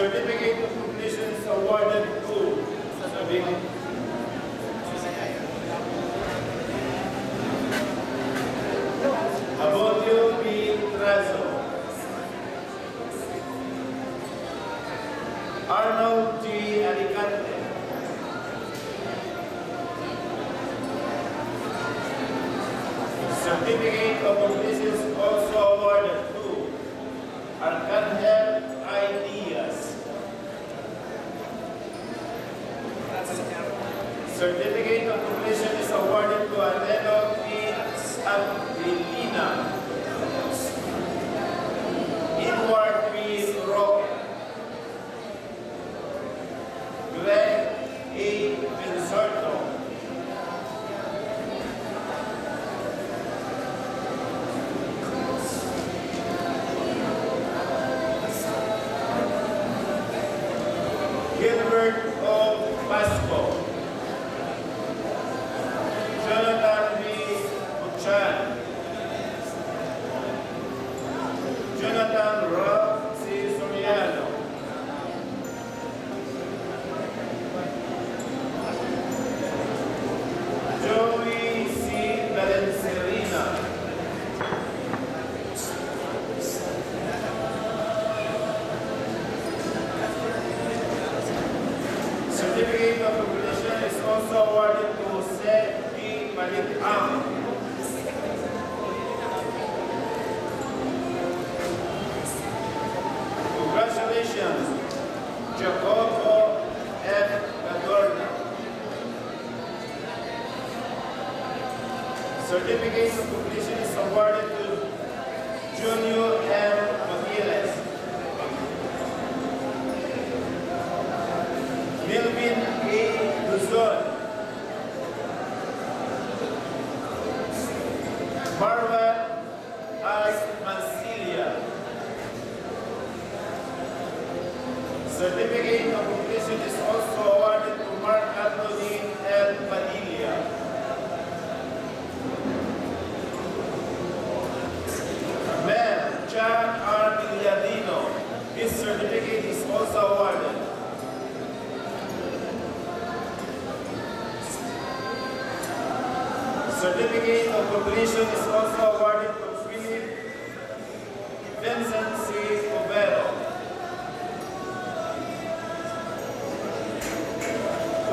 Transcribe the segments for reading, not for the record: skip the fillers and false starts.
Certificate of completion is awarded to Abodio B. Trazo, Arnold G. Alicante, certificate of completion is also awarded to Arcangel I. Diaz. Certificate of completion is awarded to Adelo P. Abilina, Edward P. Roque, Greg A. Pinsorto, Gilbert O. Pasco, Jonathan B. Buchan, Jonathan Rob C. Soriano, Joey C. Valencerina, certificate of completion is also awarded to Jose D. Malik-Am. Congratulations, Jacobo F. Gadorna. Certificate of completion is awarded to Junio M. Aguiles, Melvin A. Luzon, Marwa I. Mancilia. Certificate of completion is also awarded to Mark Anthony L. Padilla, Mel John R. Villadino. This certificate is also awarded. Certificate of completion is also awarded to Philip Vincent C. Overo.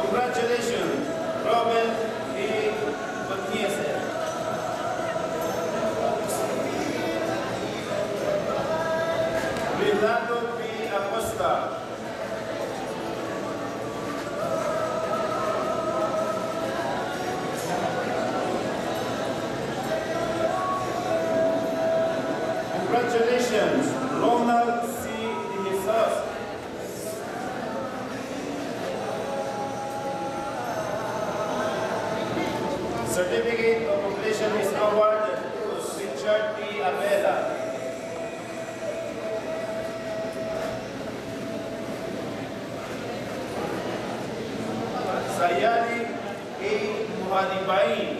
Congratulations, Robert E. Boniese. Rinaldo P. Acosta. Congratulations, Ronald C. De Jesus. Certificate of completion is awarded to Richard P. Abela. Sayali A. Muhanibain.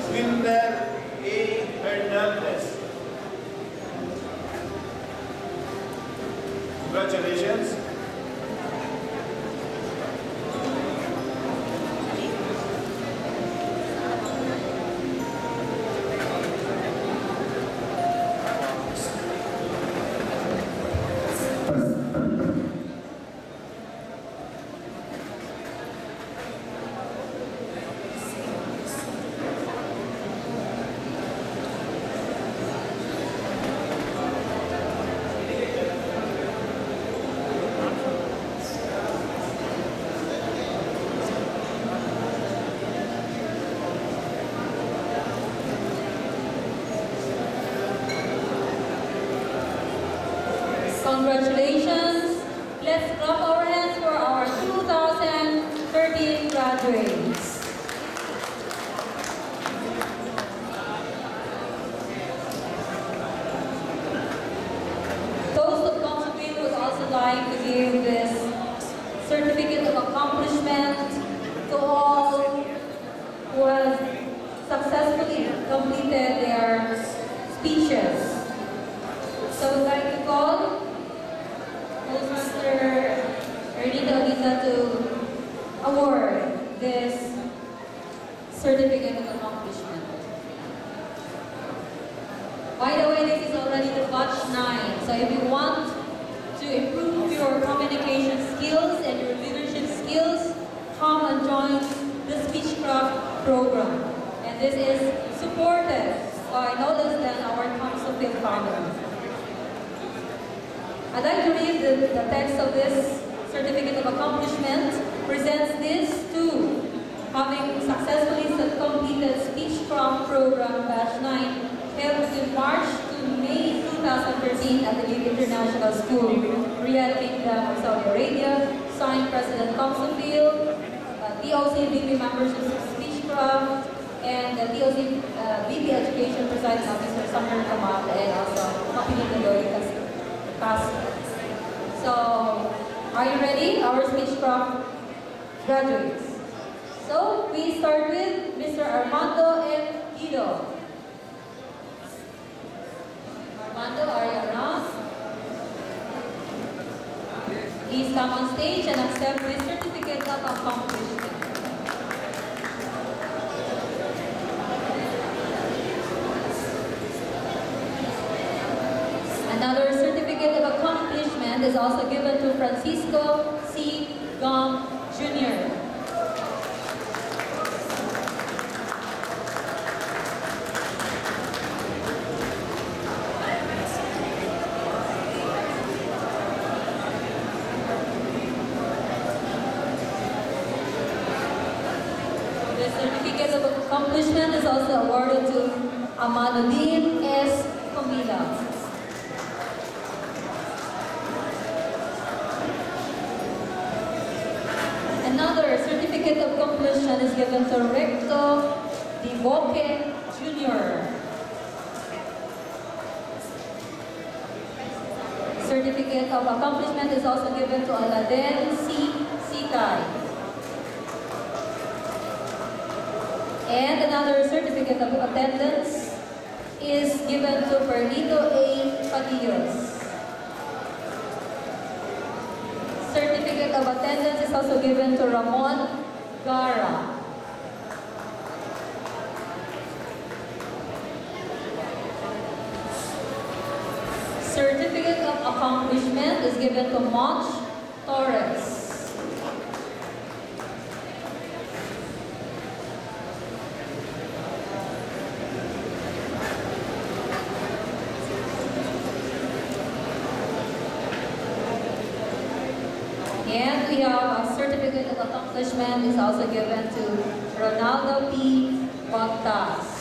Swindler A. Hernandez. Congratulations. Congratulations. Let's clap our hands for our 2013 graduates. Those of Council would also like to give this certificate of accomplishment to all award this certificate of accomplishment. By the way, this is already the batch 9. So if you want to improve your communication skills and your leadership skills, come and join the Speechcraft program. And this is supported by no less than our Councilfield family. I'd like to read the text of this certificate of accomplishment. Presents this to having successfully completed Speechcraft program batch 9 held between March to May 2013 at the Lead International School, Riyadh Kingdom of Saudi Arabia. Signed President Councilfield, DOC VP members of Speechcraft, and the DOC VP Education Presiding Officer Samir Kamal, and also Company Dolly Castro. So, are you ready? Our Speechcraft graduates. So, we start with Mr. Armando M. Guido. Armando, are you around? Please come on stage and accept this certificate of accomplishment. Another certificate of accomplishment is also given to Francisco C. Gong Jr. The certificate of accomplishment is also awarded to Amanuddin S. Comila. Another certificate of accomplishment is given to Recto Divoque Jr. Certificate of accomplishment is also given to Aladen C. Sikay. And another certificate of attendance is given to Bernito A. Padillos. Certificate of attendance is also given to Ramon Gara. Certificate of accomplishment is given to Monch Torres. And we have a certificate of accomplishment is also given to Ronaldo P. Bogtas.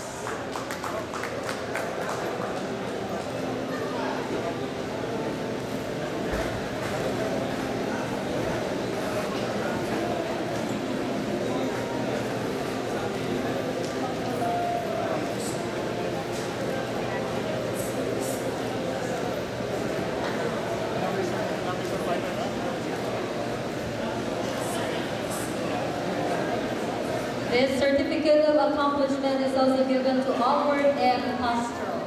This certificate of accomplishment is also given to Albert M. Castro.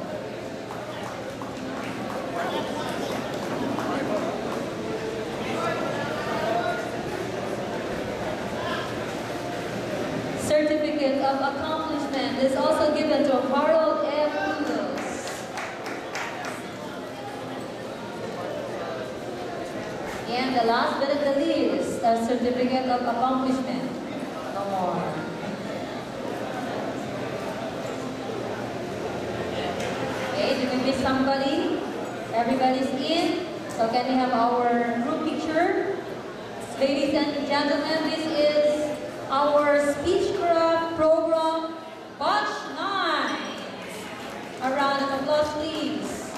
Certificate of accomplishment is also given to Harold M. Kudos. And the last but not the least, a certificate of accomplishment. No more. Did we miss somebody? Everybody's in. So can we have our group picture? Ladies and gentlemen, this is our Speechcraft program, batch 9. A round of applause, please.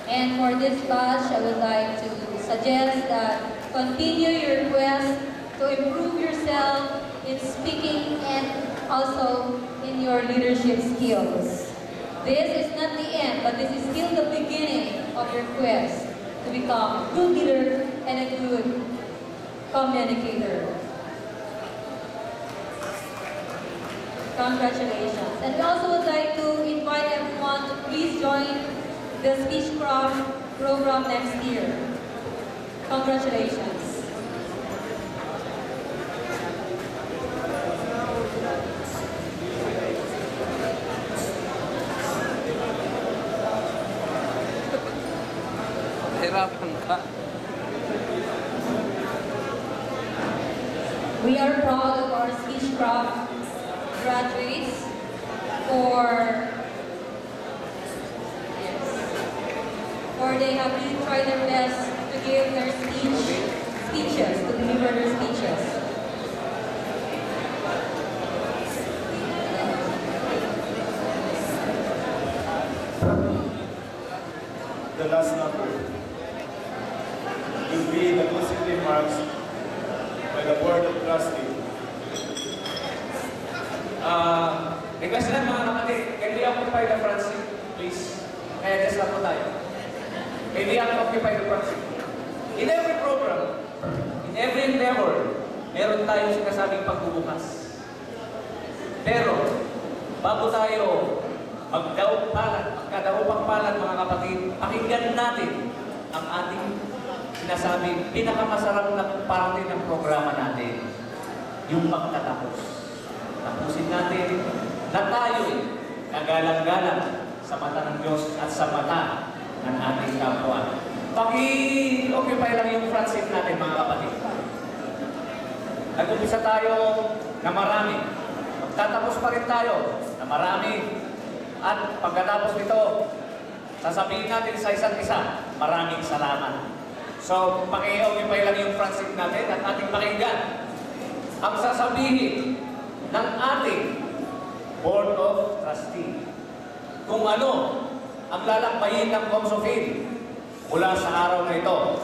And for this batch, I would like to suggest that continue your quest to improve yourself in speaking and also in your leadership skills. This is not the end, but this is still the beginning of your quest to become a good leader and a good communicator. Congratulations. And we also would like to invite everyone to please join the Speechcraft program next year. Congratulations. are proud of our Speechcraft graduates for they have really tried their best to give their speeches, to deliver their speeches. The last number will be the closing remarks by the Board of Trustees. Request lang mga kapatid, can we occupy the front seat, please? Kaya just lang po tayo. Can we occupy the front seat? In every program, in every endeavor, meron tayong sinasabing pagbubukas. Pero, bago tayo magkadaupang palad mga kapatid, pakinggan natin ang ating sinasabing pinakamasarap na parte ng programa natin, yung pagtatapos. Tapusin natin na tayo'y kagalang-galang sa mata ng Diyos at sa mata ng ating kapwa. Paki-occupy lang yung front seat natin mga kapatid. Nag-umpisa tayo na marami. Magtatapos pa rin tayo na marami. At pagkatapos nito, sasabihin natin sa isa't isa, maraming salamat. So, paki-occupy lang yung front seat natin at ating pakinggan ang sasabihin ng ating Board of Trustees kung ano ang lalakbayin ng Comsofin mula sa araw na ito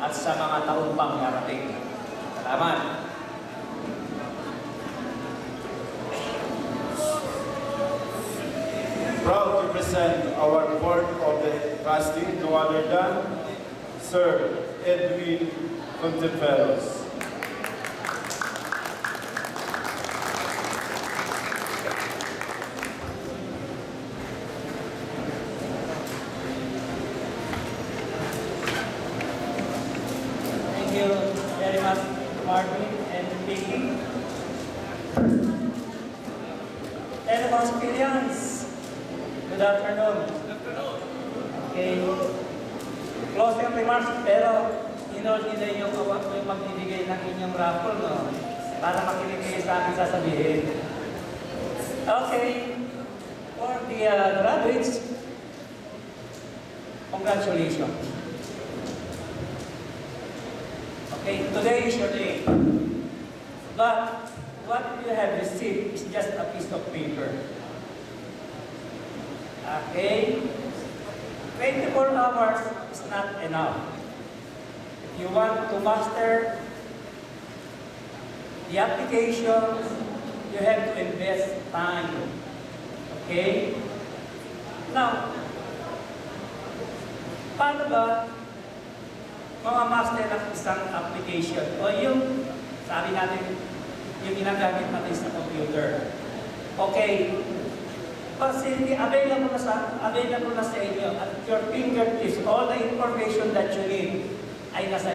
at sa mga taon pang darating. Salamat. Proud to present our Board of the Trustees, no other than Sir Edwin Conteferos. Thank you very much, Marvin and Vicky. Teleconspirians, good afternoon. Okay. Closing remarks, pero inood nila yung magbibigay ng inyong raffle, no? Para makinig kayo sa aking sasabihin. Okay. For the graduates, congratulations. Okay, today is your day. But what you have received is just a piece of paper. Okay? 24 hours is not enough. If you want to master the applications, you have to invest time. Okay? Now, paano ba mga master ng isang application o yung, sabi natin, yung ginagamit natin sa computer? Okay, facility available na sa inyo at your fingertips, all the information that you need ay nasa